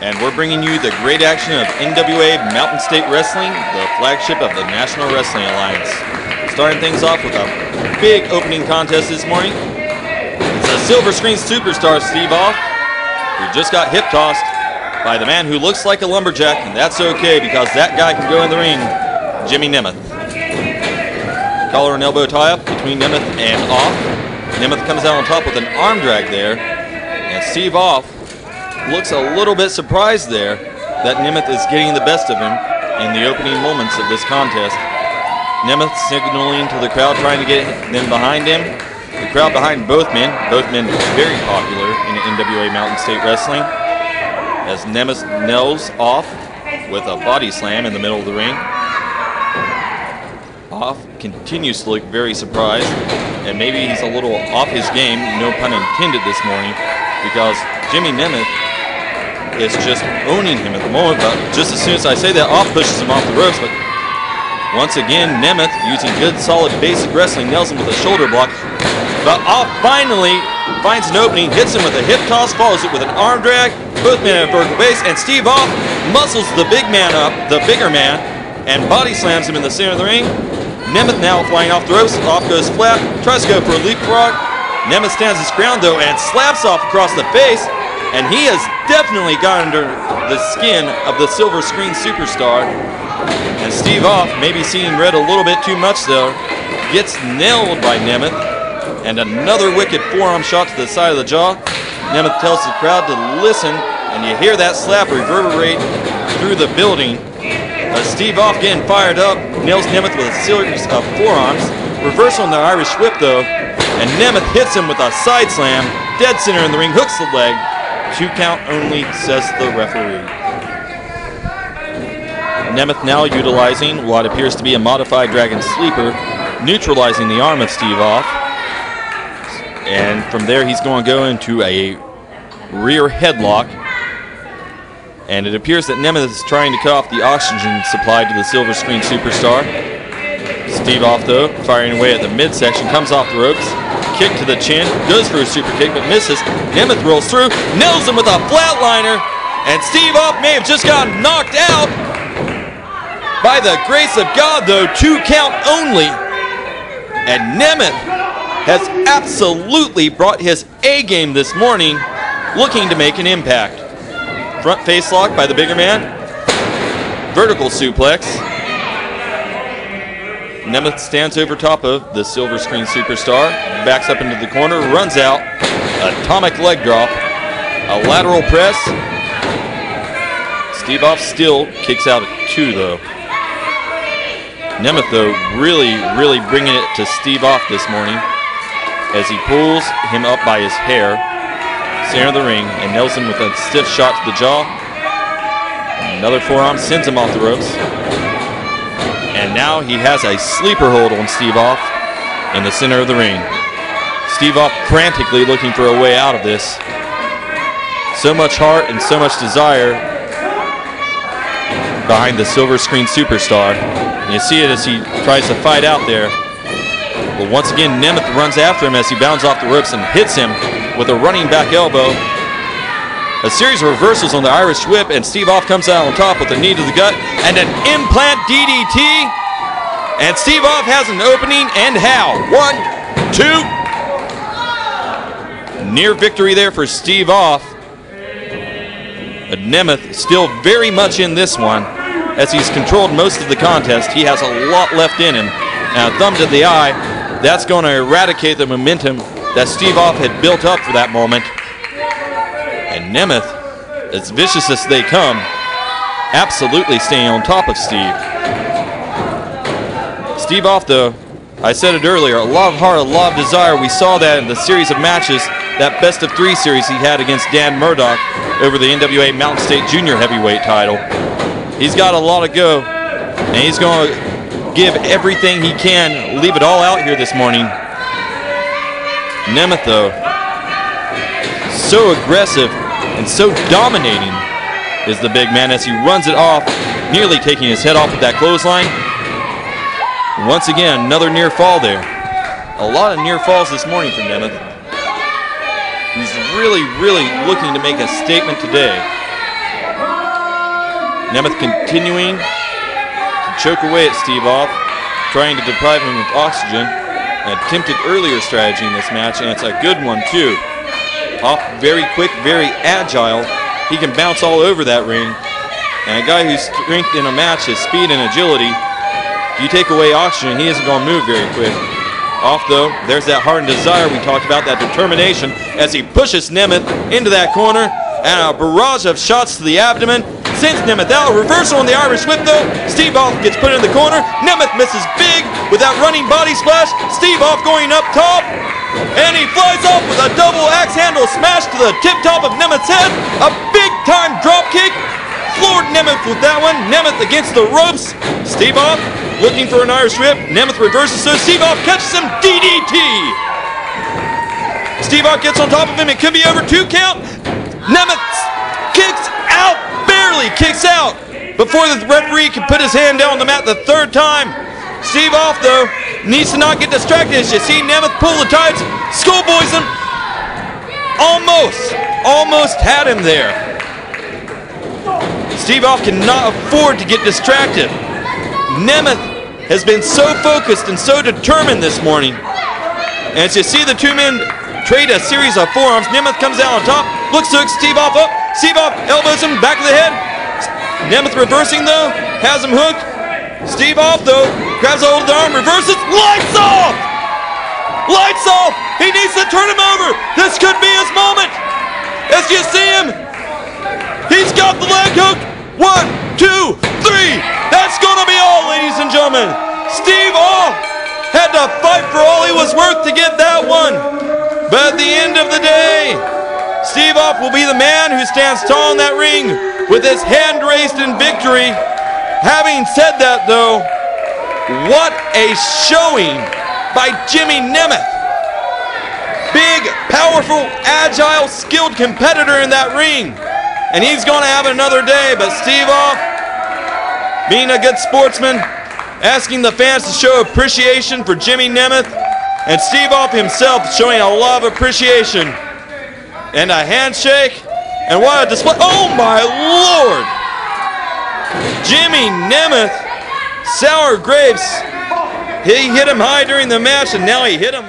and we're bringing you the great action of NWA Mountain State Wrestling, the flagship of the National Wrestling Alliance. Starting things off with a big opening contest this morning. It's a silver screen superstar, Steve Off, who just got hip tossed by the man who looks like a lumberjack, and that's okay because that guy can go in the ring, Jimmy Nemeth. Collar and elbow tie-up between Nemeth and Off. Nemeth comes out on top with an arm drag there, and Steve Off looks a little bit surprised there that Nemeth is getting the best of him in the opening moments of this contest. Nemeth signaling to the crowd, trying to get them behind him. The crowd behind both men very popular in NWA Mountain State Wrestling, as Nemeth nails Off with a body slam in the middle of the ring. Off continues to look very surprised, and maybe he's a little off his game, no pun intended this morning, because Jimmy Nemeth is just owning him at the moment. But just as soon as I say that, Off pushes him off the ropes. But once again, Nemeth, using good, solid, basic wrestling, nails him with a shoulder block. But Off finally finds an opening, hits him with a hip toss, follows it with an arm drag. Both men at vertical base, and Steve Off muscles the big man up, the bigger man, and body slams him in the center of the ring. Nemeth now flying off the ropes. Off goes flat, tries to go for a leapfrog. Nemeth stands his ground though and slaps Off across the face. And he has definitely got under the skin of the silver screen superstar. And Steve Off, maybe seeing red a little bit too much though, gets nailed by Nemeth. And another wicked forearm shot to the side of the jaw. Nemeth tells the crowd to listen, and you hear that slap reverberate through the building. Steve Off getting fired up, nails Nemeth with a series of forearms. Reversal in the Irish whip though, and Nemeth hits him with a side slam. Dead center in the ring, hooks the leg. 2 count only, says the referee. Nemeth now utilizing what appears to be a modified Dragon Sleeper, neutralizing the arm of Steve Off. And from there he's going to go into a rear headlock. And it appears that Nemeth is trying to cut off the oxygen supply to the silver screen superstar. Steve Off though, firing away at the midsection, comes off the ropes. Kick to the chin, goes for a super kick but misses. Nemeth rolls through, nails him with a flatliner, and Steve Off may have just gotten knocked out. By the grace of God though, 2 count only. And Nemeth has absolutely brought his A game this morning, looking to make an impact. Front face lock by the bigger man. Vertical suplex. Nemeth stands over top of the silver screen superstar, backs up into the corner, runs out, atomic leg drop, a lateral press. Steve Off still kicks out at 2 though. Nemeth though really bringing it to Steve Off this morning as he pulls him up by his hair, center of the ring, and nails him with a stiff shot to the jaw. Another forearm sends him off the ropes. And now he has a sleeper hold on Steve Off in the center of the ring. Steve Off frantically looking for a way out of this. So much heart and so much desire behind the silver screen superstar. And you see it as he tries to fight out there. But once again, Nemeth runs after him as he bounds off the ropes and hits him with a running back elbow. A series of reversals on the Irish whip, and Steve Off comes out on top with a knee to the gut and an implant DDT. And Steve Off has an opening, and how? 1, 2. Near victory there for Steve Off. But Nemeth still very much in this one, as he's controlled most of the contest. He has a lot left in him. Now, thumb to the eye, that's going to eradicate the momentum that Steve Off had built up for that moment. And Nemeth, as vicious as they come, absolutely staying on top of Steve. Steve Off though, I said it earlier, a lot of heart, a lot of desire. We saw that in the series of matches, that best of 3 series he had against Dan Murdoch over the NWA Mountain State Junior Heavyweight title. He's got a lot to go, and he's going to give everything he can, leave it all out here this morning. Nemeth though, so aggressive and so dominating is the big man as he runs it off, nearly taking his head off with that clothesline. Once again, another near fall there. A lot of near falls this morning from Nemeth. He's really looking to make a statement today. Nemeth continuing to choke away at Steve Off, trying to deprive him of oxygen. An attempted earlier strategy in this match, and it's a good one too. Off very quick, very agile. He can bounce all over that ring. And a guy whose strength in a match is speed and agility, if you take away oxygen, he isn't going to move very quick. Off though, there's that heart and desire we talked about, that determination as he pushes Nemeth into that corner, and a barrage of shots to the abdomen sends Nemeth out. Reversal on the Irish whip though. Steve Off gets put in the corner. Nemeth misses big with that running body splash. Steve Off going up top, and he flies off with a double axe handle smash to the tip top of Nemeth's head. A big time drop kick. Floored Nemeth with that one. Nemeth against the ropes. Steve Off looking for an Irish whip. Nemeth reverses, so Steve Off catches him. DDT. Steve Off gets on top of him. It could be over 2 count. Nemeth kicks out, barely kicks out, before the referee can put his hand down on the mat the 3rd time. Steve Off, though, needs to not get distracted. As you see Nemeth pull the tights, schoolboys him. Almost had him there. Steve Off cannot afford to get distracted. Nemeth has been so focused and so determined this morning. And as you see the two men trade a series of forearms, Nemeth comes out on top, looks to hook Steve Off up. Steve Off elbows him, back of the head. Nemeth reversing though, has him hooked. Steve Off though, grabs a hold of the arm, reverses, lights off! Lights off! He needs to turn him over. This could be his moment. As you see him, he's got the leg hook. 1, 2, 3. That's gonna be all, ladies and gentlemen. Steve Off had to fight for all he was worth to get that one. But at the end of the day, Steve Off will be the man who stands tall in that ring with his hand raised in victory. Having said that though, what a showing by Jimmy Nemeth. Big, powerful, agile, skilled competitor in that ring. And he's going to have another day, but Steve Off, being a good sportsman, asking the fans to show appreciation for Jimmy Nemeth, and Steve Off himself showing a lot of appreciation. And a handshake, and what a display. Oh my Lord! Jimmy Nemeth, sour grapes. He hit him high during the match, and now he hit him